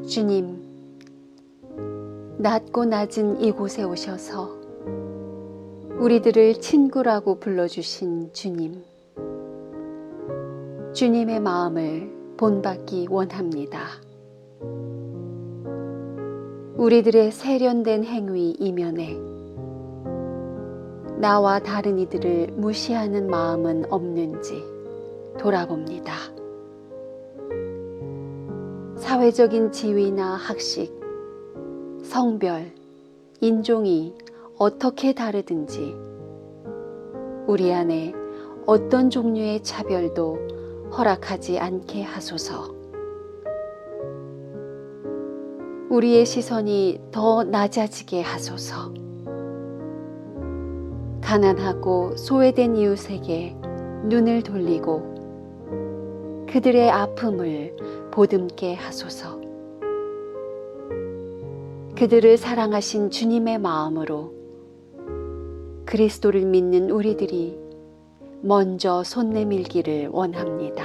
주님, 낮고 낮은 이곳에 오셔서 우리들을 친구라고 불러주신 주님, 주님의 마음을 본받기 원합니다. 우리들의 세련된 행위 이면에 나와 다른 이들을 무시하는 마음은 없는지 돌아봅니다. 사회적인 지위나 학식, 성별, 인종이 어떻게 다르든지 우리 안에 어떤 종류의 차별도 허락하지 않게 하소서. 우리의 시선이 더 낮아지게 하소서. 가난하고 소외된 이웃에게 눈을 돌리고 그들의 아픔을 보듬게 하소서. 그들을 사랑하신 주님의 마음으로 그리스도를 믿는 우리들이 먼저 손 내밀기를 원합니다.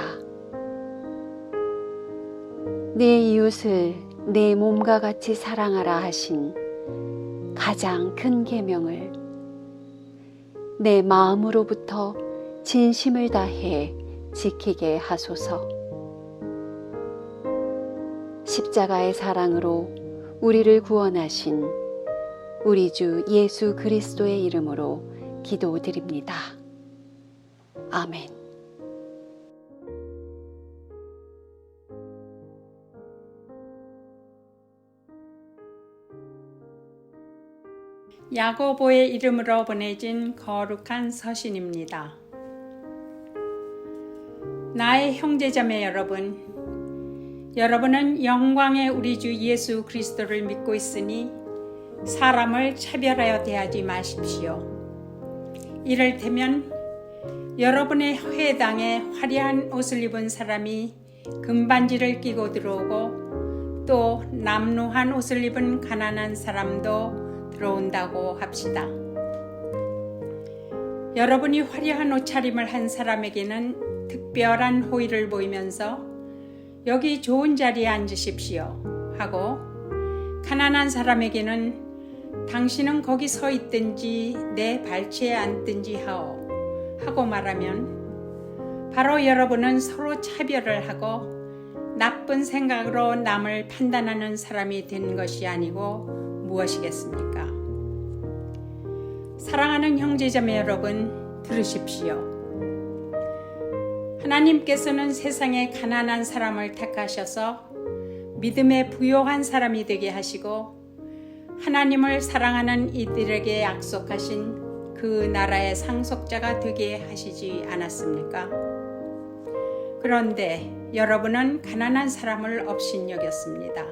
내 이웃을 내 몸과 같이 사랑하라 하신 가장 큰 계명을 내 마음으로부터 진심을 다해 지키게 하소서. 십자가의 사랑으로 우리를 구원하신 우리 주 예수 그리스도의 이름으로 기도드립니다. 아멘. 야고보의 이름으로 보내진 거룩한 서신입니다. 나의 형제자매 여러분, 여러분은 영광의 우리 주 예수 그리스도를 믿고 있으니 사람을 차별하여 대하지 마십시오. 이를테면 여러분의 회당에 화려한 옷을 입은 사람이 금반지를 끼고 들어오고 또 남루한 옷을 입은 가난한 사람도 들어온다고 합시다. 여러분이 화려한 옷차림을 한 사람에게는 특별한 호의를 보이면서 여기 좋은 자리에 앉으십시오 하고, 가난한 사람에게는 당신은 거기 서 있든지 내 발치에 앉든지 하고 말하면 바로 여러분은 서로 차별을 하고 나쁜 생각으로 남을 판단하는 사람이 된 것이 아니고 무엇이겠습니까? 사랑하는 형제자매 여러분, 들으십시오. 하나님께서는 세상에 가난한 사람을 택하셔서 믿음에 부요한 사람이 되게 하시고 하나님을 사랑하는 이들에게 약속하신 그 나라의 상속자가 되게 하시지 않았습니까? 그런데 여러분은 가난한 사람을 업신여겼습니다.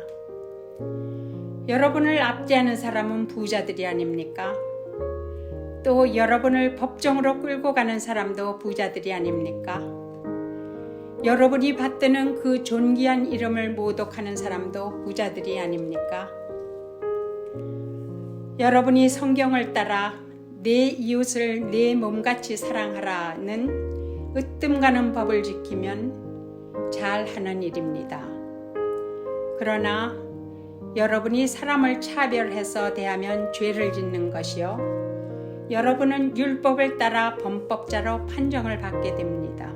여러분을 압제하는 사람은 부자들이 아닙니까? 또 여러분을 법정으로 끌고 가는 사람도 부자들이 아닙니까? 여러분이 받드는 그 존귀한 이름을 모독하는 사람도 부자들이 아닙니까? 여러분이 성경을 따라 내 이웃을 내 몸같이 사랑하라는 으뜸가는 법을 지키면 잘하는 일입니다. 그러나 여러분이 사람을 차별해서 대하면 죄를 짓는 것이요, 여러분은 율법을 따라 범법자로 판정을 받게 됩니다.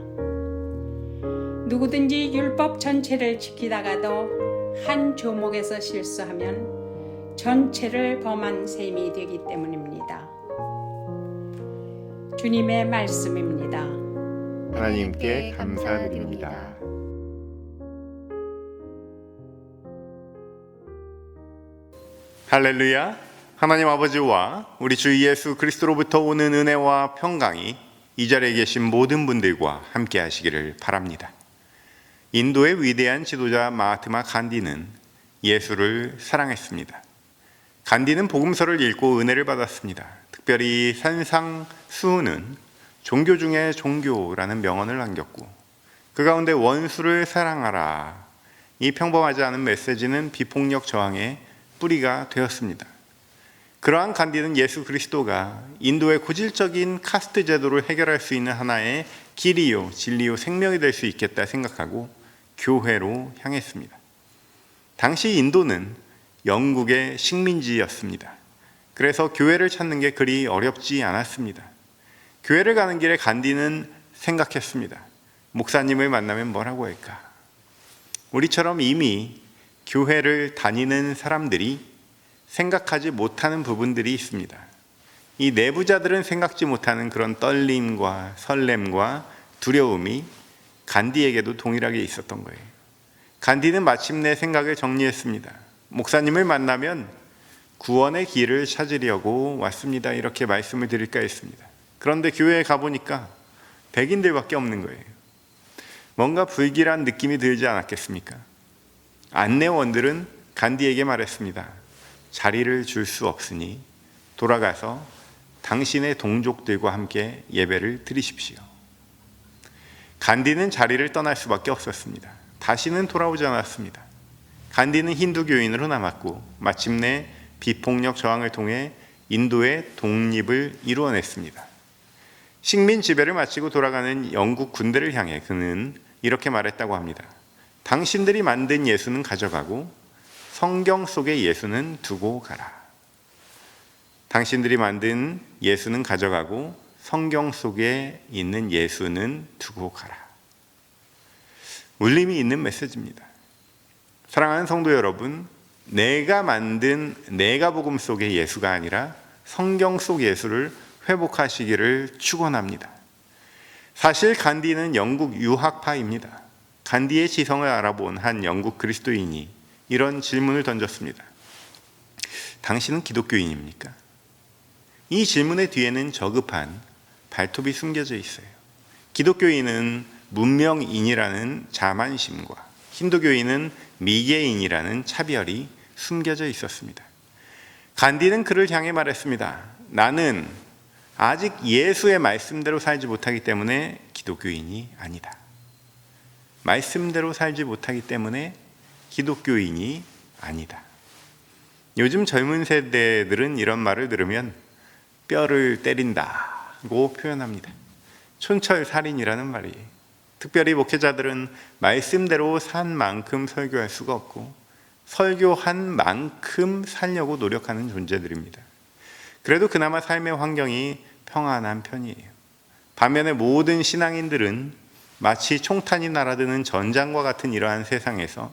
누구든지 율법 전체를 지키다가도 한 조목에서 실수하면 전체를 범한 셈이 되기 때문입니다. 주님의 말씀입니다. 하나님께 감사드립니다. 할렐루야! 하나님 아버지와 우리 주 예수 그리스도로부터 오는 은혜와 평강이 이 자리에 계신 모든 분들과 함께 하시기를 바랍니다. 인도의 위대한 지도자 마하트마 간디는 예수를 사랑했습니다. 간디는 복음서를 읽고 은혜를 받았습니다. 특별히 산상수훈은 종교 중에 종교라는 명언을 남겼고, 그 가운데 원수를 사랑하라, 이 평범하지 않은 메시지는 비폭력 저항의 뿌리가 되었습니다. 그러한 간디는 예수 그리스도가 인도의 고질적인 카스트 제도를 해결할 수 있는 하나의 길이요 진리요 생명이 될 수 있겠다 생각하고 교회로 향했습니다. 당시 인도는 영국의 식민지였습니다. 그래서 교회를 찾는 게 그리 어렵지 않았습니다. 교회를 가는 길에 간디는 생각했습니다. 목사님을 만나면 뭐라고 할까? 우리처럼 이미 교회를 다니는 사람들이 생각하지 못하는 부분들이 있습니다. 이 내부자들은 생각지 못하는 그런 떨림과 설렘과 두려움이 간디에게도 동일하게 있었던 거예요. 간디는 마침내 생각을 정리했습니다. 목사님을 만나면 구원의 길을 찾으려고 왔습니다. 이렇게 말씀을 드릴까 했습니다. 그런데 교회에 가보니까 백인들밖에 없는 거예요. 뭔가 불길한 느낌이 들지 않았겠습니까? 안내원들은 간디에게 말했습니다. 자리를 줄 수 없으니 돌아가서 당신의 동족들과 함께 예배를 드리십시오. 간디는 자리를 떠날 수밖에 없었습니다. 다시는 돌아오지 않았습니다. 간디는 힌두교인으로 남았고 마침내 비폭력 저항을 통해 인도의 독립을 이루어냈습니다. 식민 지배를 마치고 돌아가는 영국 군대를 향해 그는 이렇게 말했다고 합니다. 당신들이 만든 예수는 가져가고 성경 속의 예수는 두고 가라. 당신들이 만든 예수는 가져가고 성경 속에 있는 예수는 두고 가라. 울림이 있는 메시지입니다. 사랑하는 성도 여러분, 내가 만든 내가 복음 속의 예수가 아니라 성경 속 예수를 회복하시기를 축원합니다. 사실 간디는 영국 유학파입니다. 간디의 지성을 알아본 한 영국 그리스도인이 이런 질문을 던졌습니다. 당신은 기독교인입니까? 이 질문의 뒤에는 저급한 발톱이 숨겨져 있어요. 기독교인은 문명인이라는 자만심과 힌두교인은 미개인이라는 차별이 숨겨져 있었습니다. 간디는 그를 향해 말했습니다. 나는 아직 예수의 말씀대로 살지 못하기 때문에 기독교인이 아니다. 말씀대로 살지 못하기 때문에 기독교인이 아니다. 요즘 젊은 세대들은 이런 말을 들으면 뼈를 때린다고 표현합니다. 촌철살인이라는 말이에요. 특별히 목회자들은 말씀대로 산 만큼 설교할 수가 없고 설교한 만큼 살려고 노력하는 존재들입니다. 그래도 그나마 삶의 환경이 평안한 편이에요. 반면에 모든 신앙인들은 마치 총탄이 날아드는 전장과 같은 이러한 세상에서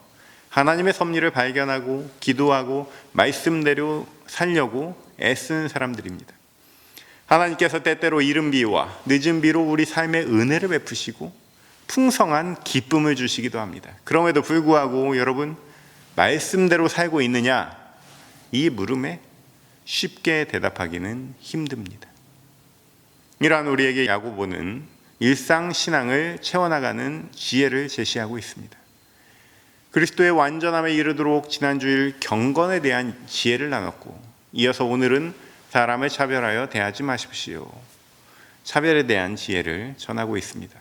하나님의 섭리를 발견하고 기도하고 말씀대로 살려고 애쓰는 사람들입니다. 하나님께서 때때로 이른 비와 늦은 비로 우리 삶에 은혜를 베푸시고 풍성한 기쁨을 주시기도 합니다. 그럼에도 불구하고 여러분, 말씀대로 살고 있느냐? 이 물음에 쉽게 대답하기는 힘듭니다. 이러한 우리에게 야고보는 일상신앙을 채워나가는 지혜를 제시하고 있습니다. 그리스도의 완전함에 이르도록 지난주일 경건에 대한 지혜를 나눴고 이어서 오늘은 사람을 차별하여 대하지 마십시오. 차별에 대한 지혜를 전하고 있습니다.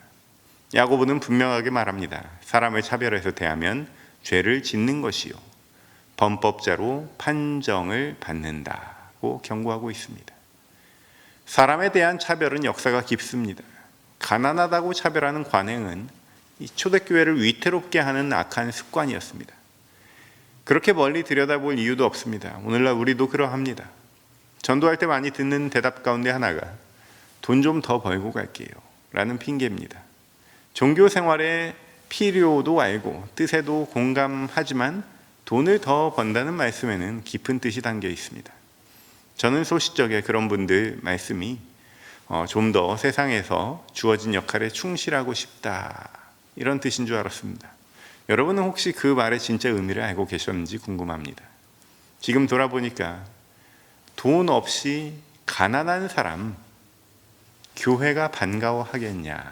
야고보는 분명하게 말합니다. 사람을 차별해서 대하면 죄를 짓는 것이요 범법자로 판정을 받는다고 경고하고 있습니다. 사람에 대한 차별은 역사가 깊습니다. 가난하다고 차별하는 관행은 이 초대교회를 위태롭게 하는 악한 습관이었습니다. 그렇게 멀리 들여다볼 이유도 없습니다. 오늘날 우리도 그러합니다. 전도할 때 많이 듣는 대답 가운데 하나가 돈 좀 더 벌고 갈게요 라는 핑계입니다. 종교 생활의 필요도 알고 뜻에도 공감하지만 돈을 더 번다는 말씀에는 깊은 뜻이 담겨 있습니다. 저는 소시적에 그런 분들 말씀이 좀 더 세상에서 주어진 역할에 충실하고 싶다 이런 뜻인 줄 알았습니다. 여러분은 혹시 그 말의 진짜 의미를 알고 계셨는지 궁금합니다. 지금 돌아보니까 돈 없이 가난한 사람 교회가 반가워하겠냐는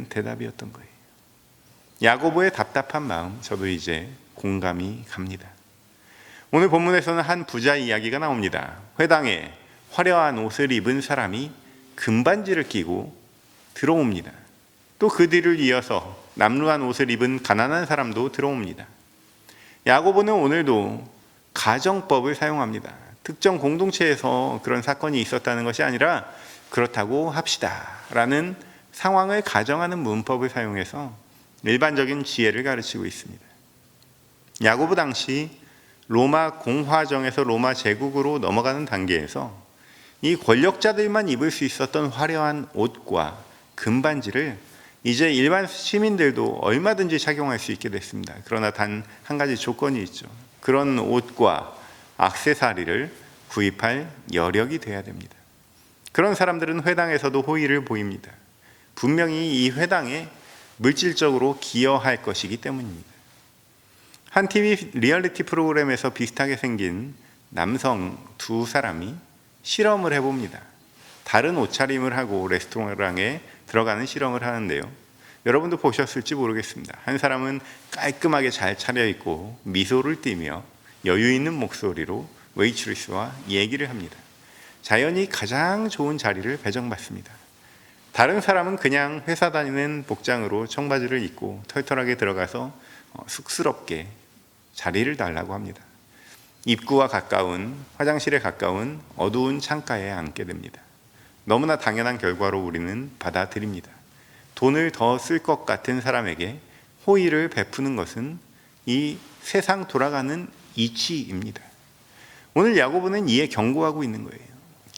대답이었던 거예요. 야고보의 답답한 마음 저도 이제 공감이 갑니다. 오늘 본문에서는 한 부자 이야기가 나옵니다. 회당에 화려한 옷을 입은 사람이 금반지를 끼고 들어옵니다. 또 그 뒤를 이어서 남루한 옷을 입은 가난한 사람도 들어옵니다. 야고보는 오늘도 가정법을 사용합니다. 특정 공동체에서 그런 사건이 있었다는 것이 아니라 그렇다고 합시다 라는 상황을 가정하는 문법을 사용해서 일반적인 지혜를 가르치고 있습니다. 야고보 당시 로마 공화정에서 로마 제국으로 넘어가는 단계에서 이 권력자들만 입을 수 있었던 화려한 옷과 금반지를 이제 일반 시민들도 얼마든지 착용할 수 있게 됐습니다. 그러나 단 한 가지 조건이 있죠. 그런 옷과 액세서리를 구입할 여력이 돼야 됩니다. 그런 사람들은 회당에서도 호의를 보입니다. 분명히 이 회당에 물질적으로 기여할 것이기 때문입니다. 한 TV 리얼리티 프로그램에서 비슷하게 생긴 남성 두 사람이 실험을 해봅니다. 다른 옷차림을 하고 레스토랑에 들어가는 실험을 하는데요. 여러분도 보셨을지 모르겠습니다. 한 사람은 깔끔하게 잘 차려입고 미소를 띠며 여유 있는 목소리로 웨이트리스와 얘기를 합니다. 자연히 가장 좋은 자리를 배정받습니다. 다른 사람은 그냥 회사 다니는 복장으로 청바지를 입고 털털하게 들어가서 쑥스럽게 자리를 달라고 합니다. 입구와 가까운, 화장실에 가까운 어두운 창가에 앉게 됩니다. 너무나 당연한 결과로 우리는 받아들입니다. 돈을 더 쓸 것 같은 사람에게 호의를 베푸는 것은 이 세상 돌아가는 이치입니다. 오늘 야고보는 이에 경고하고 있는 거예요.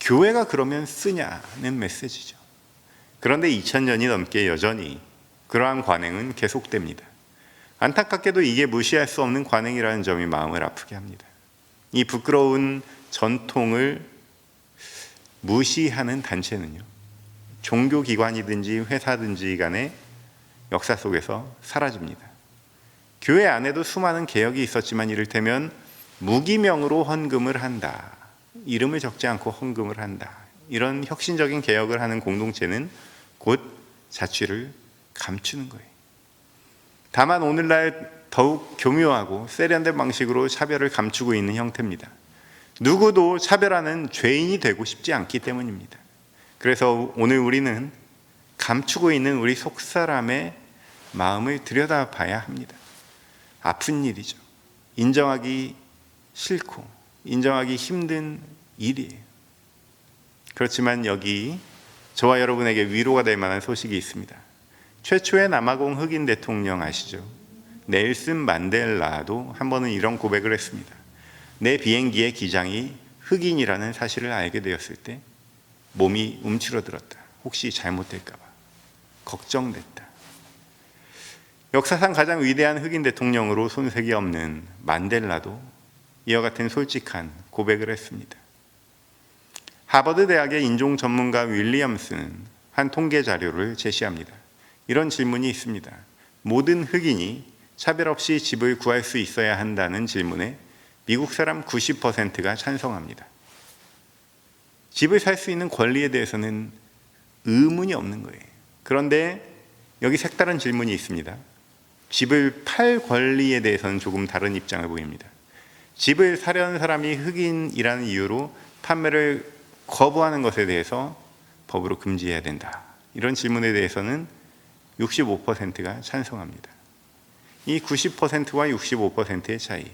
교회가 그러면 쓰냐는 메시지죠. 그런데 2000년이 넘게 여전히 그러한 관행은 계속됩니다. 안타깝게도 이게 무시할 수 없는 관행이라는 점이 마음을 아프게 합니다. 이 부끄러운 전통을 무시하는 단체는요, 종교기관이든지 회사든지 간의 역사 속에서 사라집니다. 교회 안에도 수많은 개혁이 있었지만 이를테면 무기명으로 헌금을 한다, 이름을 적지 않고 헌금을 한다, 이런 혁신적인 개혁을 하는 공동체는 곧 자취를 감추는 거예요. 다만 오늘날 더욱 교묘하고 세련된 방식으로 차별을 감추고 있는 형태입니다. 누구도 차별하는 죄인이 되고 싶지 않기 때문입니다. 그래서 오늘 우리는 감추고 있는 우리 속사람의 마음을 들여다봐야 합니다. 아픈 일이죠. 인정하기 싫고 인정하기 힘든 일이에요. 그렇지만 여기 저와 여러분에게 위로가 될 만한 소식이 있습니다. 최초의 남아공 흑인 대통령 아시죠? 넬슨 만델라도 한 번은 이런 고백을 했습니다. 내 비행기의 기장이 흑인이라는 사실을 알게 되었을 때 몸이 움츠러들었다. 혹시 잘못될까 봐 걱정됐다. 역사상 가장 위대한 흑인 대통령으로 손색이 없는 만델라도 이와 같은 솔직한 고백을 했습니다. 하버드 대학의 인종 전문가 윌리엄스는 한 통계 자료를 제시합니다. 이런 질문이 있습니다. 모든 흑인이 차별 없이 집을 구할 수 있어야 한다는 질문에 미국 사람 90%가 찬성합니다. 집을 살 수 있는 권리에 대해서는 의문이 없는 거예요. 그런데 여기 색다른 질문이 있습니다. 집을 팔 권리에 대해서는 조금 다른 입장을 보입니다. 집을 사려는 사람이 흑인이라는 이유로 판매를 거부하는 것에 대해서 법으로 금지해야 된다. 이런 질문에 대해서는 65%가 찬성합니다. 이 90%와 65%의 차이,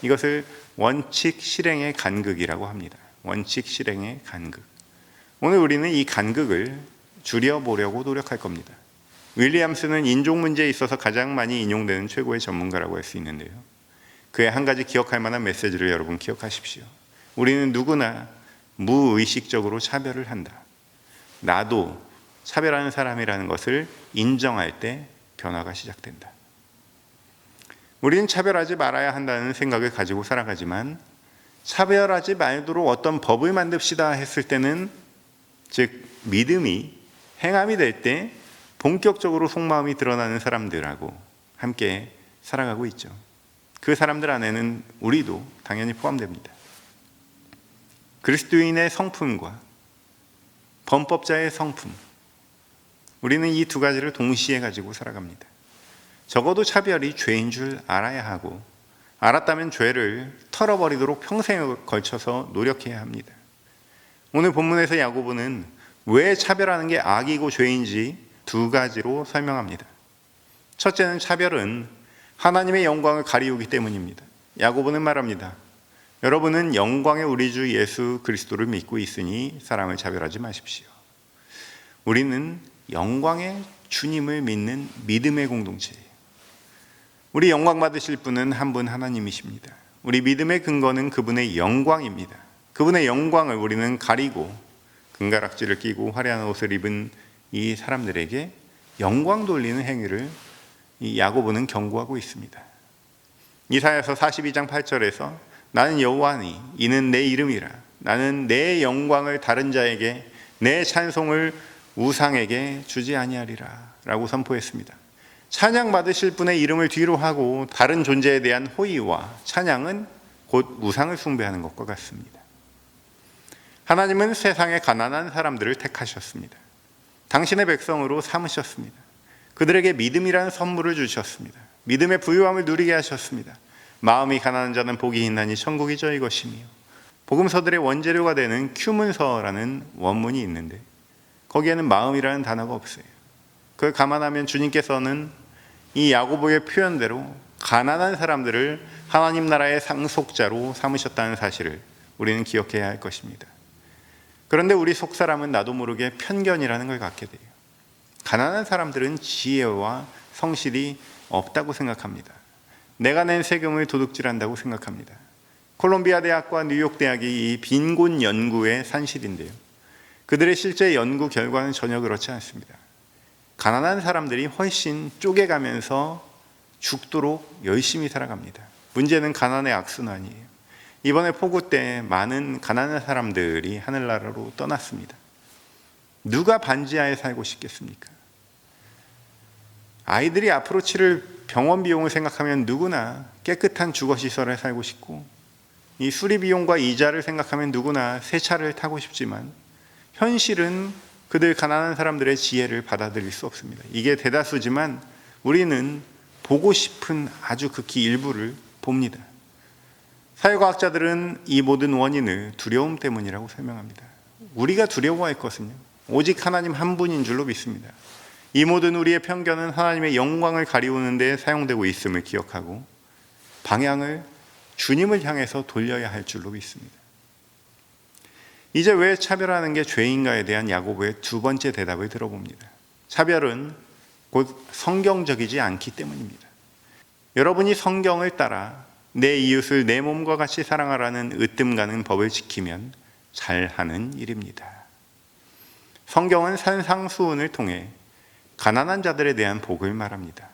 이것을 원칙 실행의 간극이라고 합니다. 원칙 실행의 간극. 오늘 우리는 이 간극을 줄여보려고 노력할 겁니다. 윌리엄스는 인종 문제에 있어서 가장 많이 인용되는 최고의 전문가라고 할 수 있는데요. 그의 한 가지 기억할 만한 메시지를 여러분 기억하십시오. 우리는 누구나 무의식적으로 차별을 한다. 나도 차별하는 사람이라는 것을 인정할 때 변화가 시작된다. 우리는 차별하지 말아야 한다는 생각을 가지고 살아가지만 차별하지 말도록 어떤 법을 만듭시다 했을 때는, 즉 믿음이 행함이 될 때 본격적으로 속마음이 드러나는 사람들하고 함께 살아가고 있죠. 그 사람들 안에는 우리도 당연히 포함됩니다. 그리스도인의 성품과 범법자의 성품, 우리는 이 두 가지를 동시에 가지고 살아갑니다. 적어도 차별이 죄인 줄 알아야 하고, 알았다면 죄를 털어버리도록 평생을 걸쳐서 노력해야 합니다. 오늘 본문에서 야고보는 왜 차별하는 게 악이고 죄인지 두 가지로 설명합니다. 첫째는 차별은 하나님의 영광을 가리우기 때문입니다. 야고보는 말합니다. 여러분은 영광의 우리 주 예수 그리스도를 믿고 있으니 사람을 차별하지 마십시오. 우리는 영광의 주님을 믿는 믿음의 공동체예요. 우리 영광 받으실 분은 한 분 하나님이십니다. 우리 믿음의 근거는 그분의 영광입니다. 그분의 영광을 우리는 가리고 금가락지를 끼고 화려한 옷을 입은 이 사람들에게 영광 돌리는 행위를 이 야고보는 경고하고 있습니다. 이사야서 42장 8절에서 나는 여호와니 이는 내 이름이라 나는 내 영광을 다른 자에게 내 찬송을 우상에게 주지 아니하리라 라고 선포했습니다. 찬양 받으실 분의 이름을 뒤로 하고 다른 존재에 대한 호의와 찬양은 곧 우상을 숭배하는 것과 같습니다. 하나님은 세상의 가난한 사람들을 택하셨습니다. 당신의 백성으로 삼으셨습니다. 그들에게 믿음이라는 선물을 주셨습니다. 믿음의 부유함을 누리게 하셨습니다. 마음이 가난한 자는 복이 있나니 천국이 저희 것이며, 복음서들의 원재료가 되는 큐문서라는 원문이 있는데 거기에는 마음이라는 단어가 없어요. 그걸 감안하면 주님께서는 이 야고보의 표현대로 가난한 사람들을 하나님 나라의 상속자로 삼으셨다는 사실을 우리는 기억해야 할 것입니다. 그런데 우리 속사람은 나도 모르게 편견이라는 걸 갖게 돼요. 가난한 사람들은 지혜와 성실이 없다고 생각합니다. 내가 낸 세금을 도둑질한다고 생각합니다. 콜롬비아 대학과 뉴욕 대학이 이 빈곤 연구의 산실인데요, 그들의 실제 연구 결과는 전혀 그렇지 않습니다. 가난한 사람들이 훨씬 쪼개가면서 죽도록 열심히 살아갑니다. 문제는 가난의 악순환이에요. 이번에 폭우 때 많은 가난한 사람들이 하늘나라로 떠났습니다. 누가 반지하에 살고 싶겠습니까? 아이들이 앞으로 치를 병원 비용을 생각하면 누구나 깨끗한 주거시설에 살고 싶고, 이 수리 비용과 이자를 생각하면 누구나 새 차를 타고 싶지만 현실은 그들 가난한 사람들의 지혜를 받아들일 수 없습니다. 이게 대다수지만 우리는 보고 싶은 아주 극히 일부를 봅니다. 사회과학자들은 이 모든 원인을 두려움 때문이라고 설명합니다. 우리가 두려워할 것은요, 오직 하나님 한 분인 줄로 믿습니다. 이 모든 우리의 편견은 하나님의 영광을 가리우는 데 사용되고 있음을 기억하고 방향을 주님을 향해서 돌려야 할 줄로 믿습니다. 이제 왜 차별하는 게 죄인가에 대한 야고보의 두 번째 대답을 들어봅니다. 차별은 곧 성경적이지 않기 때문입니다. 여러분이 성경을 따라 내 이웃을 내 몸과 같이 사랑하라는 으뜸 가는 법을 지키면 잘하는 일입니다. 성경은 산상수훈을 통해 가난한 자들에 대한 복을 말합니다.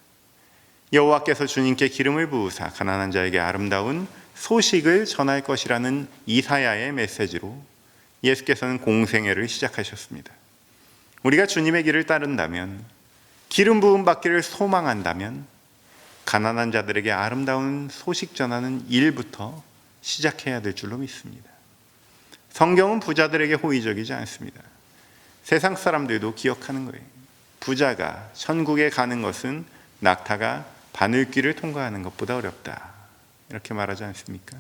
여호와께서 주님께 기름을 부으사 가난한 자에게 아름다운 소식을 전할 것이라는 이사야의 메시지로 예수께서는 공생애를 시작하셨습니다. 우리가 주님의 길을 따른다면, 기름 부음 받기를 소망한다면 가난한 자들에게 아름다운 소식 전하는 일부터 시작해야 될 줄로 믿습니다. 성경은 부자들에게 호의적이지 않습니다. 세상 사람들도 기억하는 거예요. 부자가 천국에 가는 것은 낙타가 바늘길을 통과하는 것보다 어렵다, 이렇게 말하지 않습니까?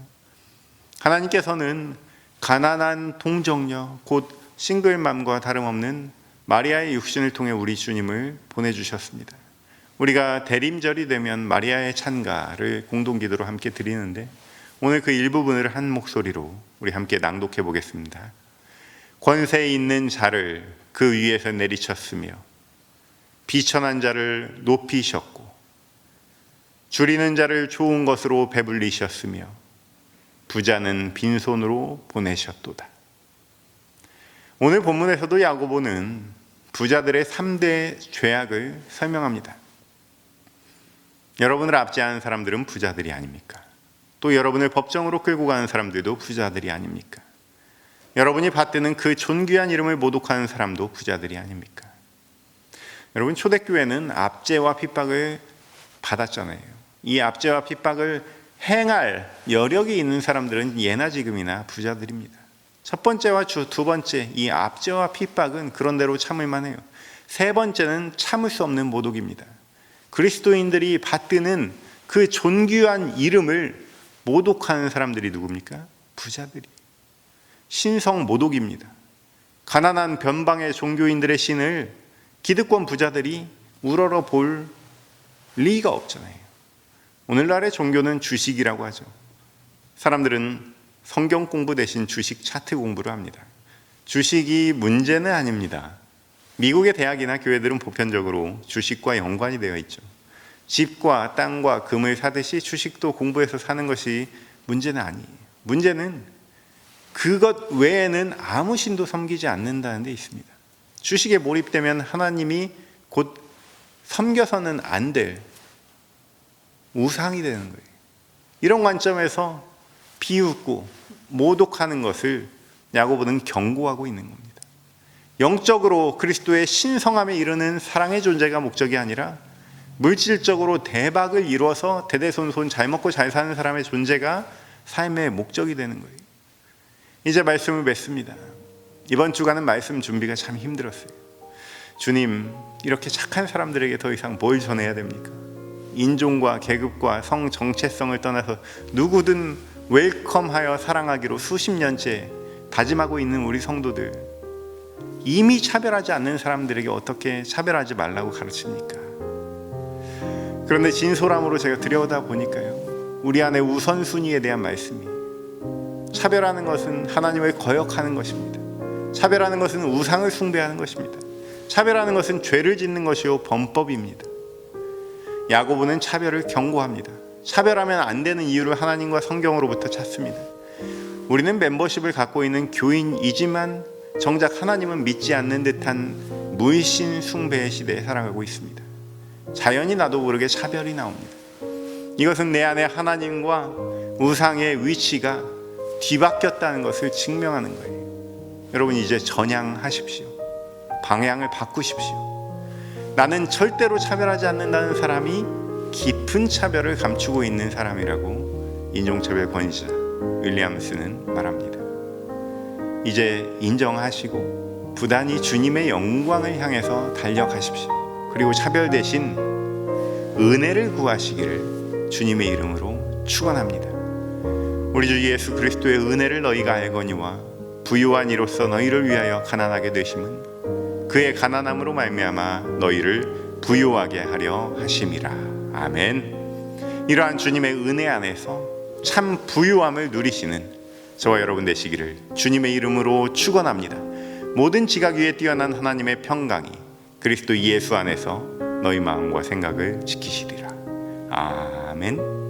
하나님께서는 가난한 동정녀, 곧 싱글맘과 다름없는 마리아의 육신을 통해 우리 주님을 보내주셨습니다. 우리가 대림절이 되면 마리아의 찬가를 공동기도로 함께 드리는데 오늘 그 일부분을 한 목소리로 우리 함께 낭독해 보겠습니다. 권세 있는 자를 그 위에서 내리쳤으며 비천한 자를 높이셨고 줄이는 자를 좋은 것으로 배불리셨으며 부자는 빈손으로 보내셨도다. 오늘 본문에서도 야고보는 부자들의 3대 죄악을 설명합니다. 여러분을 압제하는 사람들은 부자들이 아닙니까? 또 여러분을 법정으로 끌고 가는 사람들도 부자들이 아닙니까? 여러분이 받드는 그 존귀한 이름을 모독하는 사람도 부자들이 아닙니까? 여러분, 초대교회는 압제와 핍박을 받았잖아요. 이 압제와 핍박을 행할 여력이 있는 사람들은 예나 지금이나 부자들입니다. 첫 번째와 두 번째, 이 압제와 핍박은 그런대로 참을만 해요. 세 번째는 참을 수 없는 모독입니다. 그리스도인들이 받드는 그 존귀한 이름을 모독하는 사람들이 누굽니까? 부자들이. 신성 모독입니다. 가난한 변방의 종교인들의 신을 기득권 부자들이 우러러 볼 리가 없잖아요. 오늘날의 종교는 주식이라고 하죠. 사람들은 성경 공부 대신 주식 차트 공부를 합니다. 주식이 문제는 아닙니다. 미국의 대학이나 교회들은 보편적으로 주식과 연관이 되어 있죠. 집과 땅과 금을 사듯이 주식도 공부해서 사는 것이 문제는 아니에요. 문제는 그것 외에는 아무 신도 섬기지 않는다는 데 있습니다. 주식에 몰입되면 하나님이 곧 섬겨서는 안 될 우상이 되는 거예요. 이런 관점에서 비웃고 모독하는 것을 야고보는 경고하고 있는 겁니다. 영적으로 그리스도의 신성함에 이르는 사랑의 존재가 목적이 아니라 물질적으로 대박을 이루어서 대대손손 잘 먹고 잘 사는 사람의 존재가 삶의 목적이 되는 거예요. 이제 말씀을 맺습니다. 이번 주간은 말씀 준비가 참 힘들었어요. 주님, 이렇게 착한 사람들에게 더 이상 뭘 전해야 됩니까? 인종과 계급과 성 정체성을 떠나서 누구든 웰컴하여 사랑하기로 수십 년째 다짐하고 있는 우리 성도들, 이미 차별하지 않는 사람들에게 어떻게 차별하지 말라고 가르칩니까? 그런데 진솔함으로 제가 들여다 보니까요, 우리 안에 우선순위에 대한 말씀이, 차별하는 것은 하나님을 거역하는 것입니다. 차별하는 것은 우상을 숭배하는 것입니다. 차별하는 것은 죄를 짓는 것이요 범법입니다. 야고보는 차별을 경고합니다. 차별하면 안 되는 이유를 하나님과 성경으로부터 찾습니다. 우리는 멤버십을 갖고 있는 교인이지만 정작 하나님은 믿지 않는 듯한 물신 숭배의 시대에 살아가고 있습니다. 자연히 나도 모르게 차별이 나옵니다. 이것은 내 안에 하나님과 우상의 위치가 뒤바뀌었다는 것을 증명하는 거예요. 여러분, 이제 전향하십시오. 방향을 바꾸십시오. 나는 절대로 차별하지 않는다는 사람이 깊은 차별을 감추고 있는 사람이라고 인종차별 권위자 윌리엄스는 말합니다. 이제 인정하시고 부단히 주님의 영광을 향해서 달려가십시오. 그리고 차별 대신 은혜를 구하시기를 주님의 이름으로 축원합니다. 우리 주 예수 그리스도의 은혜를 너희가 알거니와 부유한 이로써 너희를 위하여 가난하게 되심은 그의 가난함으로 말미암아 너희를 부유하게 하려 하심이라. 아멘. 이러한 주님의 은혜 안에서 참 부유함을 누리시는 저와 여러분 되시기를 주님의 이름으로 축원합니다. 모든 지각 위에 뛰어난 하나님의 평강이 그리스도 예수 안에서 너희 마음과 생각을 지키시리라. 아멘.